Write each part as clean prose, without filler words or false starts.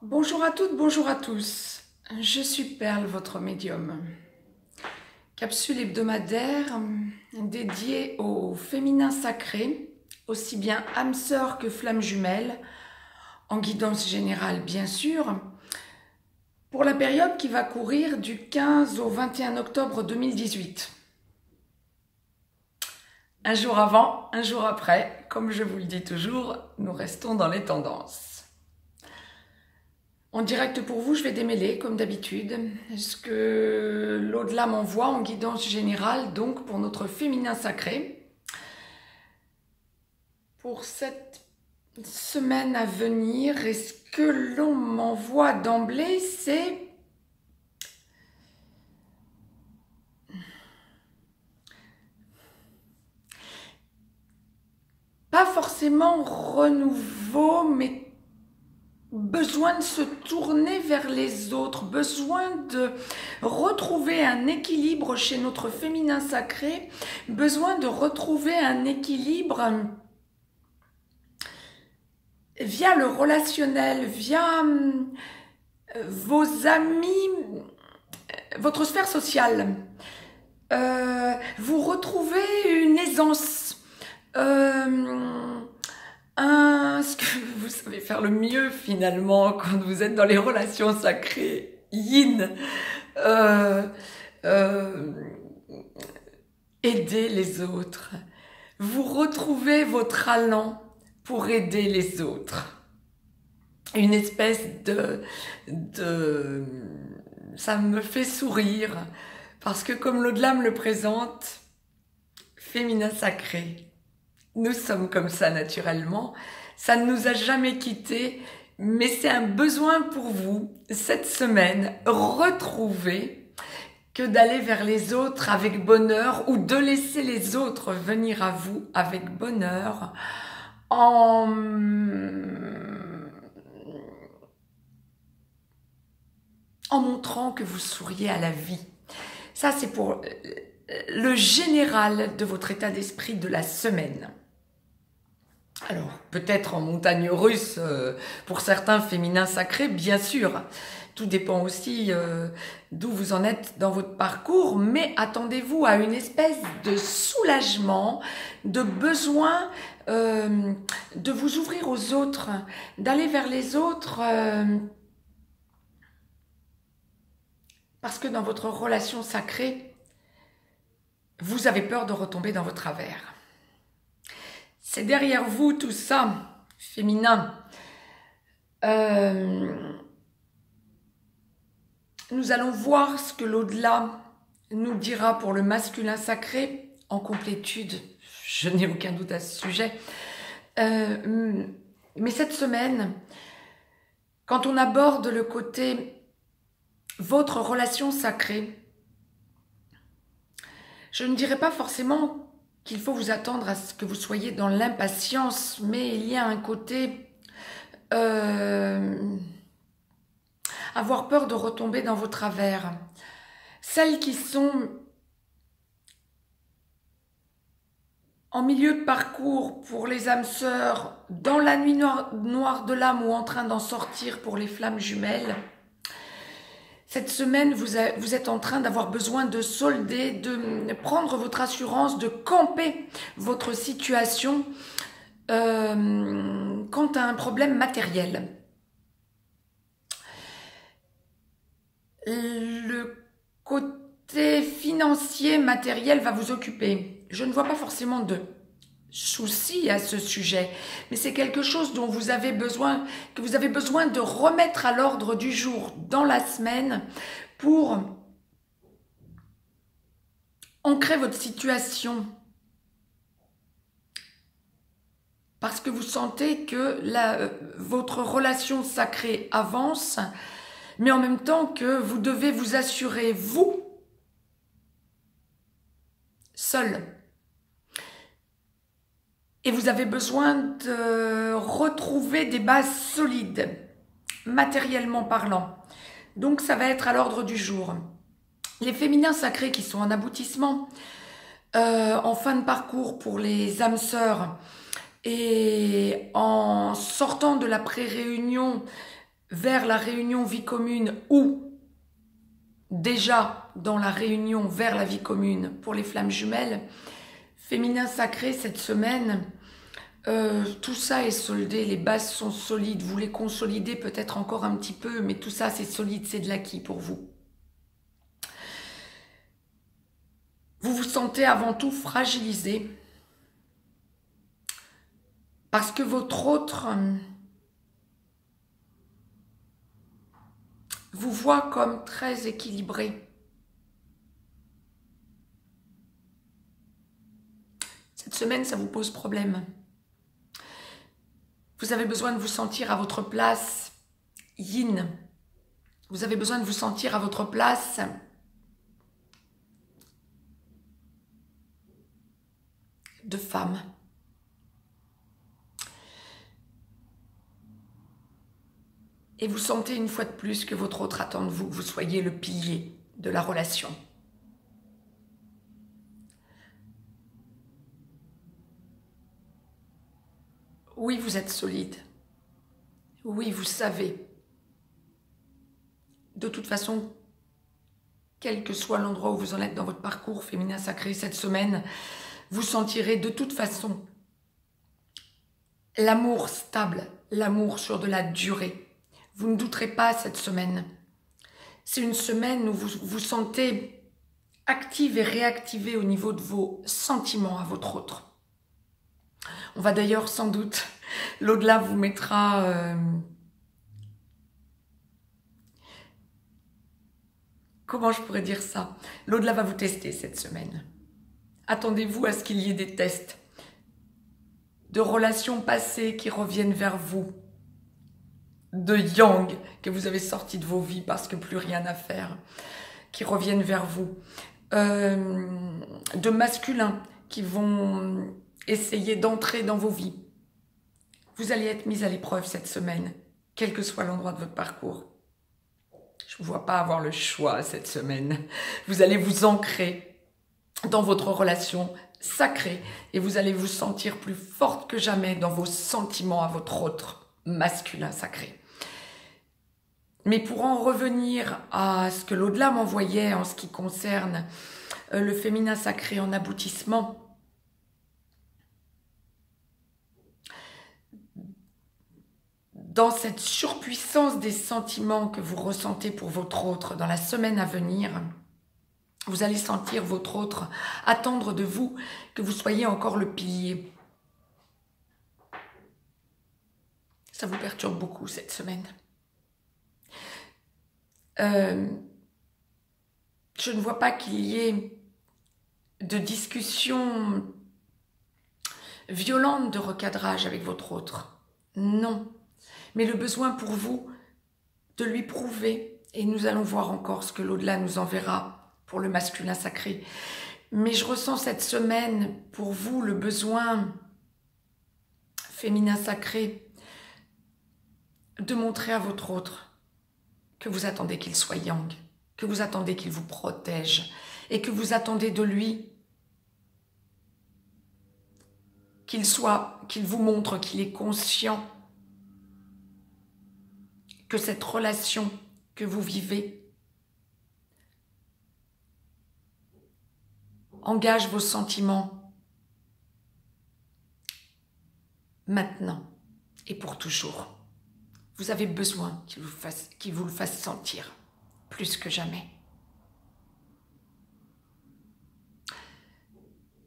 Bonjour à toutes, bonjour à tous. Je suis Perle, votre médium. Capsule hebdomadaire dédiée au féminin sacré, aussi bien âme sœur que flamme jumelle, en guidance générale bien sûr, pour la période qui va courir du 15 au 21 octobre 2018. Un jour avant, un jour après, comme je vous le dis toujours, nous restons dans les tendances. En direct pour vous, je vais démêler comme d'habitude ce que l'au-delà m'envoie en guidance générale, donc pour notre féminin sacré. Pour cette semaine à venir, et ce que l'on m'envoie d'emblée, c'est pas forcément renouveau, mais besoin de se tourner vers les autres, besoin de retrouver un équilibre chez notre féminin sacré, besoin de retrouver un équilibre via le relationnel, via vos amis, votre sphère sociale. Vous retrouvez une aisance, ce que vous savez faire le mieux finalement quand vous êtes dans les relations sacrées, yin, aider les autres. Vous retrouvez votre allant pour aider les autres. Une espèce ça me fait sourire parce que comme l'au-delà me le présente, féminin sacré, nous sommes comme ça naturellement, ça ne nous a jamais quittés, mais c'est un besoin pour vous cette semaine, retrouver que d'aller vers les autres avec bonheur ou de laisser les autres venir à vous avec bonheur en montrant que vous souriez à la vie. Ça, c'est pour le général de votre état d'esprit de la semaine. Alors, peut-être en montagne russe, pour certains féminins sacrés, bien sûr. Tout dépend aussi d'où vous en êtes dans votre parcours, mais attendez-vous à une espèce de soulagement, de besoin de vous ouvrir aux autres, d'aller vers les autres, parce que dans votre relation sacrée, vous avez peur de retomber dans vos travers. C'est derrière vous tout ça, féminin. Nous allons voir ce que l'au-delà nous dira pour le masculin sacré en complétude. Je n'ai aucun doute à ce sujet. Mais cette semaine, quand on aborde le côté votre relation sacrée, je ne dirais pas forcément qu'il faut vous attendre à ce que vous soyez dans l'impatience, mais il y a un côté avoir peur de retomber dans vos travers. Celles qui sont en milieu de parcours pour les âmes sœurs, dans la nuit noire de l'âme ou en train d'en sortir pour les flammes jumelles, cette semaine, vous êtes en train d'avoir besoin de solder, de prendre votre assurance, de camper votre situation quant à un problème matériel. Le côté financier, matériel va vous occuper. Je ne vois pas forcément de soucis à ce sujet, mais c'est quelque chose dont vous avez besoin, que vous avez besoin de remettre à l'ordre du jour dans la semaine pour ancrer votre situation. Parce que vous sentez que votre relation sacrée avance, mais en même temps que vous devez vous assurer, vous, seul. Et vous avez besoin de retrouver des bases solides, matériellement parlant. Donc ça va être à l'ordre du jour. Les féminins sacrés qui sont en aboutissement, en fin de parcours pour les âmes sœurs, et en sortant de la pré-réunion vers la réunion vie commune ou déjà dans la réunion vers la vie commune pour les flammes jumelles, féminin sacré cette semaine, tout ça est soldé, les bases sont solides, vous les consolidez peut-être encore un petit peu, mais tout ça c'est solide, c'est de l'acquis pour vous. Vous vous sentez avant tout fragilisé parce que votre autre vous voit comme très équilibré. Cette semaine, ça vous pose problème. Vous avez besoin de vous sentir à votre place yin. Vous avez besoin de vous sentir à votre place de femme. Et vous sentez une fois de plus que votre autre attend de vous que vous soyez le pilier de la relation. Oui, vous êtes solide. Oui, vous savez. De toute façon, quel que soit l'endroit où vous en êtes dans votre parcours féminin sacré cette semaine, vous sentirez de toute façon l'amour stable, l'amour sur de la durée. Vous ne douterez pas cette semaine. C'est une semaine où vous vous sentez active et réactivé au niveau de vos sentiments à votre autre. On va d'ailleurs sans doute, l'au-delà vous mettra... comment je pourrais dire ça? L'au-delà va vous tester cette semaine. Attendez-vous à ce qu'il y ait des tests de relations passées qui reviennent vers vous, de yang que vous avez sorti de vos vies parce que plus rien à faire, qui reviennent vers vous, de masculins qui vont essayer d'entrer dans vos vies. Vous allez être mis à l'épreuve cette semaine, quel que soit l'endroit de votre parcours. Je ne vous vois pas avoir le choix cette semaine. Vous allez vous ancrer dans votre relation sacrée et vous allez vous sentir plus forte que jamais dans vos sentiments à votre autre masculin sacré. Mais pour en revenir à ce que l'au-delà m'envoyait en ce qui concerne le féminin sacré en aboutissement, dans cette surpuissance des sentiments que vous ressentez pour votre autre dans la semaine à venir, vous allez sentir votre autre attendre de vous que vous soyez encore le pilier. Ça vous perturbe beaucoup cette semaine. Je ne vois pas qu'il y ait de discussions violentes de recadrage avec votre autre. Non. Mais le besoin pour vous de lui prouver, et nous allons voir encore ce que l'au-delà nous enverra pour le masculin sacré. Mais je ressens cette semaine pour vous le besoin féminin sacré de montrer à votre autre que vous attendez qu'il soit yang, que vous attendez qu'il vous protège et que vous attendez de lui qu'il vous montre qu'il est conscient que cette relation que vous vivez engage vos sentiments maintenant et pour toujours. Vous avez besoin qu'il vous le fasse sentir plus que jamais.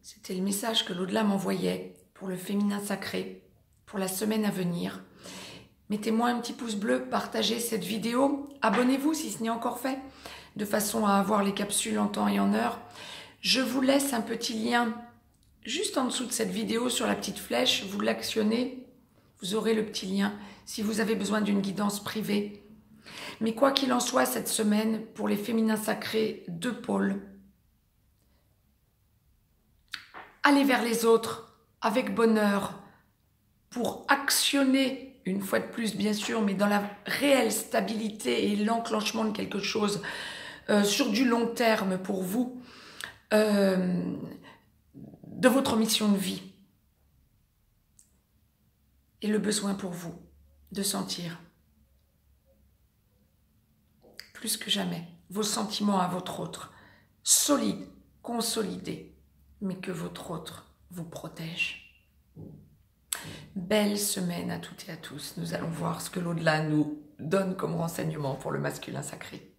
C'était le message que l'au-delà m'envoyait pour le féminin sacré, pour la semaine à venir. Mettez-moi un petit pouce bleu, partagez cette vidéo, abonnez-vous si ce n'est encore fait, de façon à avoir les capsules en temps et en heure. Je vous laisse un petit lien juste en dessous de cette vidéo sur la petite flèche, vous l'actionnez, vous aurez le petit lien si vous avez besoin d'une guidance privée. Mais quoi qu'il en soit cette semaine, pour les féminins sacrés de pôle, allez vers les autres avec bonheur pour actionner, une fois de plus bien sûr, mais dans la réelle stabilité et l'enclenchement de quelque chose sur du long terme pour vous, de votre mission de vie. Et le besoin pour vous de sentir plus que jamais, vos sentiments à votre autre, solides, consolidés, mais que votre autre vous protège. Belle semaine à toutes et à tous. Nous allons voir ce que l'au-delà nous donne comme renseignement pour le masculin sacré.